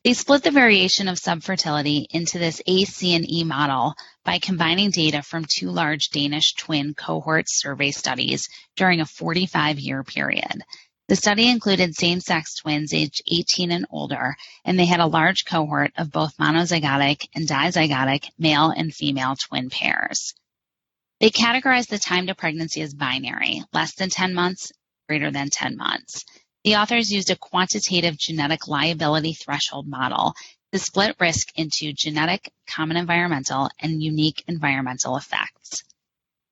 They split the variation of subfertility into this A, C, and E model by combining data from 2 large Danish twin cohort survey studies during a 45-year period. The study included same-sex twins aged 18 and older, and they had a large cohort of both monozygotic and dizygotic male and female twin pairs. They categorized the time to pregnancy as binary, less than 10 months, greater than 10 months. The authors used a quantitative genetic liability threshold model to split risk into genetic, common environmental, and unique environmental effects.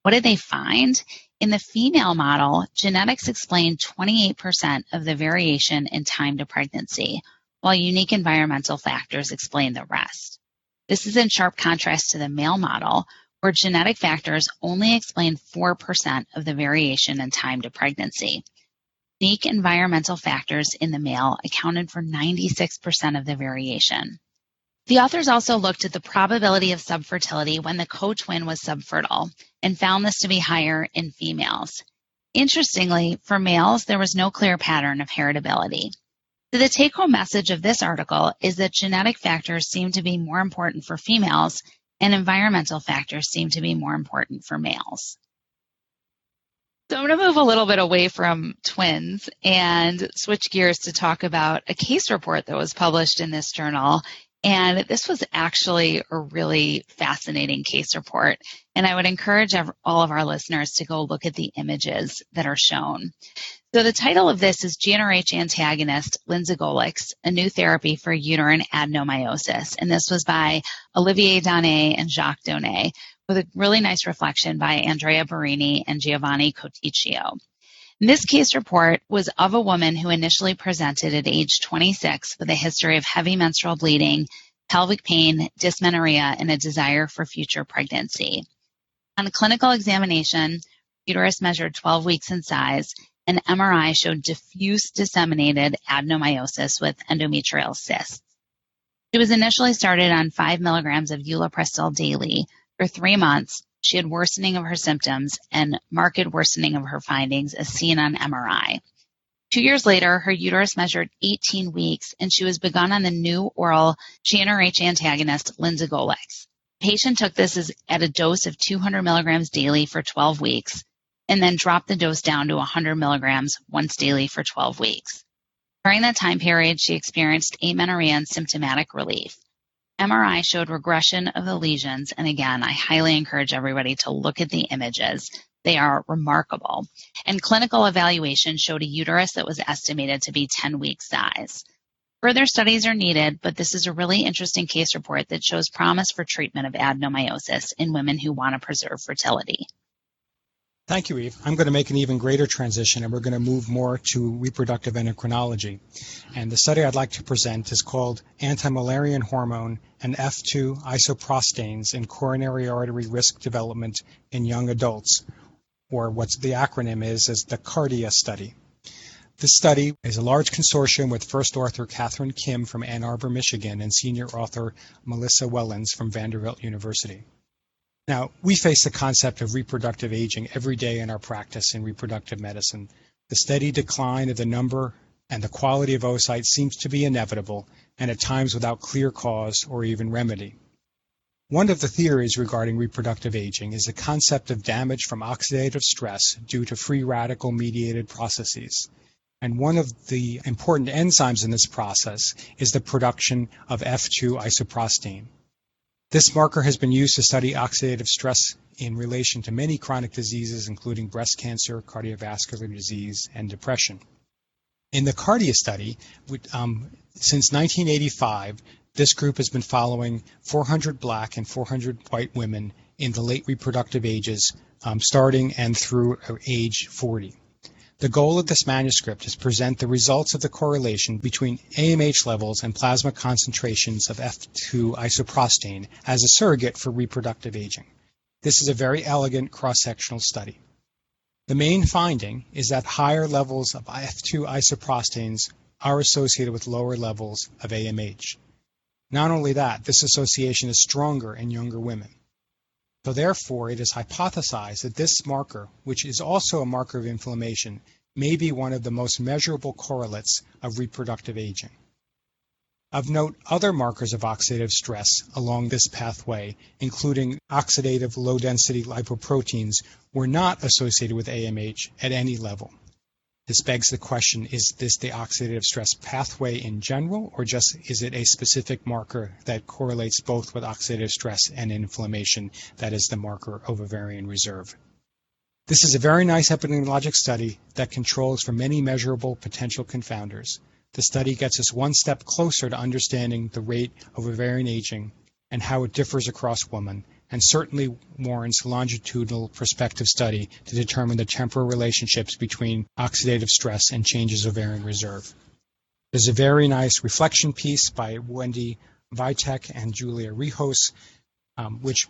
What did they find? In the female model, genetics explained 28% of the variation in time to pregnancy, while unique environmental factors explained the rest. This is in sharp contrast to the male model, where genetic factors only explained 4% of the variation in time to pregnancy. Unique environmental factors in the male accounted for 96% of the variation. The authors also looked at the probability of subfertility when the co-twin was subfertile and found this to be higher in females. Interestingly, for males, there was no clear pattern of heritability. So the take-home message of this article is that genetic factors seem to be more important for females and environmental factors seem to be more important for males. So I'm going to move a little bit away from twins and switch gears to talk about a case report that was published in this journal. And this was actually a really fascinating case report. And I would encourage all of our listeners to go look at the images that are shown. So the title of this is GnRH antagonist linzagolix, a new therapy for uterine adenomyosis. And this was by Olivier Donnet and Jacques Donnet, with a really nice reflection by Andrea Barini and Giovanni Coticchio. This case report was of a woman who initially presented at age 26 with a history of heavy menstrual bleeding, pelvic pain, dysmenorrhea, and a desire for future pregnancy. On clinical examination, uterus measured 12 weeks in size, and MRI showed diffuse disseminated adenomyosis with endometrial cysts. She was initially started on 5 milligrams of ulipristal daily. For 3 months, she had worsening of her symptoms and marked worsening of her findings as seen on MRI. 2 years later, her uterus measured 18 weeks, and she was begun on the new oral GnRH antagonist linzagolix. The patient took this at a dose of 200 milligrams daily for 12 weeks, and then dropped the dose down to 100 milligrams once daily for 12 weeks. During that time period, she experienced amenorrhea and symptomatic relief. MRI showed regression of the lesions, and again, I highly encourage everybody to look at the images. They are remarkable. And clinical evaluation showed a uterus that was estimated to be 10 weeks size. Further studies are needed, but this is a really interesting case report that shows promise for treatment of adenomyosis in women who want to preserve fertility. Thank you, Eve. I'm going to make an even greater transition, and we're going to move more to reproductive endocrinology. And the study I'd like to present is called Anti-Mullerian Hormone and F2 Isoprostanes in Coronary Artery Risk Development in Young Adults, or what the acronym is the CARDIA study. This study is a large consortium with first author Catherine Kim from Ann Arbor, Michigan, and senior author Melissa Wellens from Vanderbilt University. Now, we face the concept of reproductive aging every day in our practice in reproductive medicine. The steady decline of the number and the quality of oocytes seems to be inevitable, and at times without clear cause or even remedy. One of the theories regarding reproductive aging is the concept of damage from oxidative stress due to free radical-mediated processes. And one of the important enzymes in this process is the production of F2 isoprostane. This marker has been used to study oxidative stress in relation to many chronic diseases, including breast cancer, cardiovascular disease, and depression. In the Cardia study, since 1985, this group has been following 400 black and 400 white women in the late reproductive ages, starting and through age 40. The goal of this manuscript is to present the results of the correlation between AMH levels and plasma concentrations of F2 isoprostane as a surrogate for reproductive aging. This is a very elegant cross-sectional study. The main finding is that higher levels of F2 isoprostanes are associated with lower levels of AMH. Not only that, this association is stronger in younger women. So therefore, it is hypothesized that this marker, which is also a marker of inflammation, may be one of the most measurable correlates of reproductive aging. Of note, other markers of oxidative stress along this pathway, including oxidative low-density lipoproteins, were not associated with AMH at any level. This begs the question, is this the oxidative stress pathway in general, or just is it a specific marker that correlates both with oxidative stress and inflammation that is the marker of ovarian reserve? This is a very nice epidemiologic study that controls for many measurable potential confounders. The study gets us one step closer to understanding the rate of ovarian aging and how it differs across women, and certainly warrants longitudinal prospective study to determine the temporal relationships between oxidative stress and changes of ovarian reserve. There's a very nice reflection piece by Wendy Vitek and Julia Rijos, which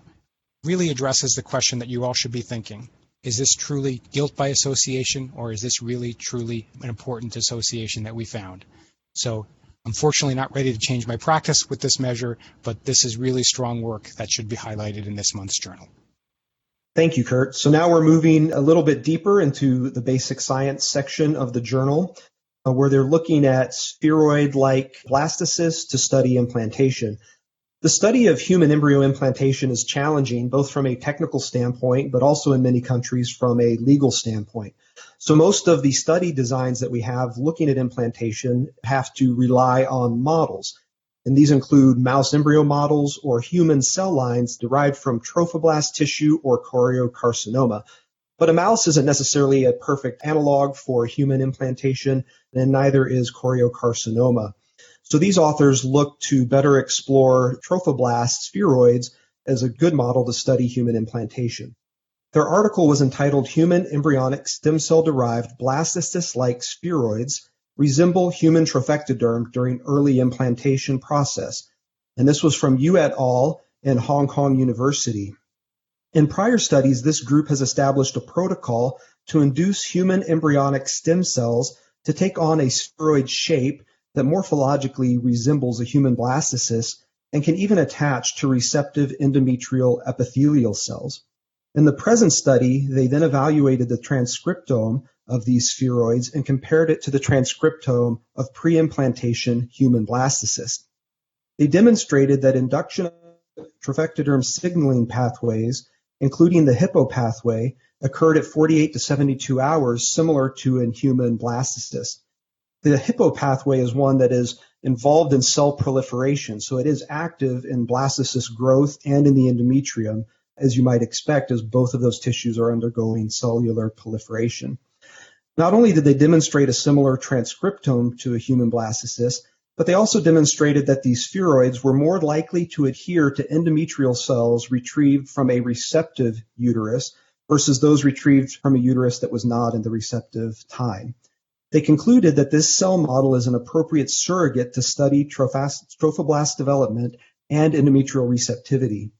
really addresses the question that you all should be thinking. Is this truly guilt by association, or is this really truly an important association that we found? So unfortunately not ready to change my practice with this measure, but this is really strong work that should be highlighted in this month's journal. Thank you, Kurt. So now we're moving a little bit deeper into the basic science section of the journal, where they're looking at spheroid-like blastocysts to study implantation. The study of human embryo implantation is challenging, both from a technical standpoint, but also in many countries from a legal standpoint. So most of the study designs that we have looking at implantation have to rely on models. And these include mouse embryo models or human cell lines derived from trophoblast tissue or choriocarcinoma. But a mouse isn't necessarily a perfect analog for human implantation, and neither is choriocarcinoma. So these authors look to better explore trophoblast spheroids as a good model to study human implantation. Their article was entitled Human Embryonic Stem Cell-Derived Blastocyst-like Spheroids Resemble Human Trophectoderm During Early Implantation Process. And this was from Yu et al. In Hong Kong University. In prior studies, this group has established a protocol to induce human embryonic stem cells to take on a spheroid shape that morphologically resembles a human blastocyst and can even attach to receptive endometrial epithelial cells. In the present study, they then evaluated the transcriptome of these spheroids and compared it to the transcriptome of pre-implantation human blastocysts. They demonstrated that induction of trophectoderm signaling pathways, including the Hippo pathway, occurred at 48 to 72 hours, similar to in human blastocysts. The Hippo pathway is one that is involved in cell proliferation, so it is active in blastocyst growth and in the endometrium, as you might expect, as both of those tissues are undergoing cellular proliferation. Not only did they demonstrate a similar transcriptome to a human blastocyst, but they also demonstrated that these spheroids were more likely to adhere to endometrial cells retrieved from a receptive uterus versus those retrieved from a uterus that was not in the receptive time. They concluded that this cell model is an appropriate surrogate to study trophoblast development and endometrial receptivity.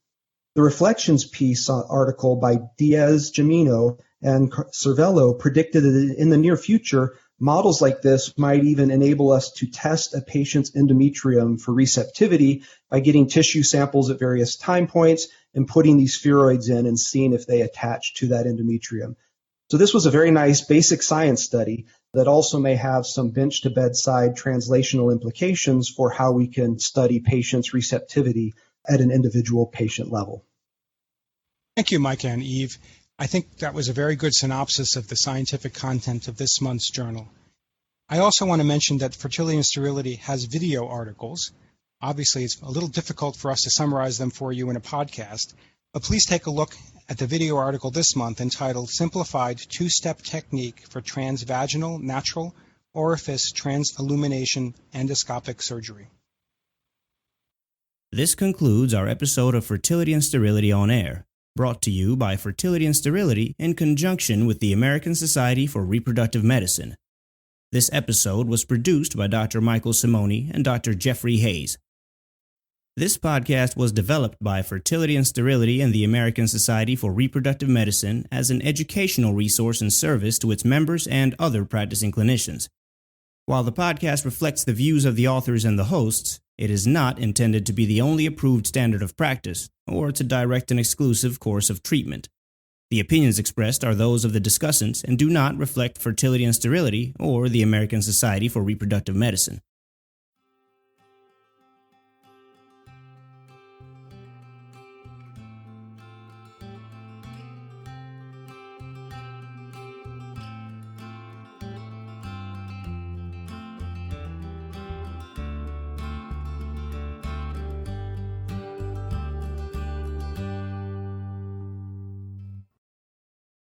The Reflections piece article by Diaz-Gemino and Cervello predicted that in the near future, models like this might even enable us to test a patient's endometrium for receptivity by getting tissue samples at various time points and putting these spheroids in and seeing if they attach to that endometrium. So this was a very nice basic science study that also may have some bench-to-bedside translational implications for how we can study patients' receptivity at an individual patient level. Thank you, Micah and Eve. I think that was a very good synopsis of the scientific content of this month's journal. I also want to mention that Fertility and Sterility has video articles. Obviously, it's a little difficult for us to summarize them for you in a podcast, But please take a look at the video article this month entitled Simplified Two-Step Technique for Transvaginal Natural Orifice Transillumination Endoscopic Surgery. This concludes our episode of Fertility and Sterility on Air, brought to you by Fertility and Sterility in conjunction with the American Society for Reproductive Medicine. This episode was produced by Dr. Michael Simoni and Dr. Jeffrey Hayes. This podcast was developed by Fertility and Sterility and the American Society for Reproductive Medicine as an educational resource and service to its members and other practicing clinicians. While the podcast reflects the views of the authors and the hosts, it is not intended to be the only approved standard of practice or to direct an exclusive course of treatment. The opinions expressed are those of the discussants and do not reflect Fertility and Sterility or the American Society for Reproductive Medicine.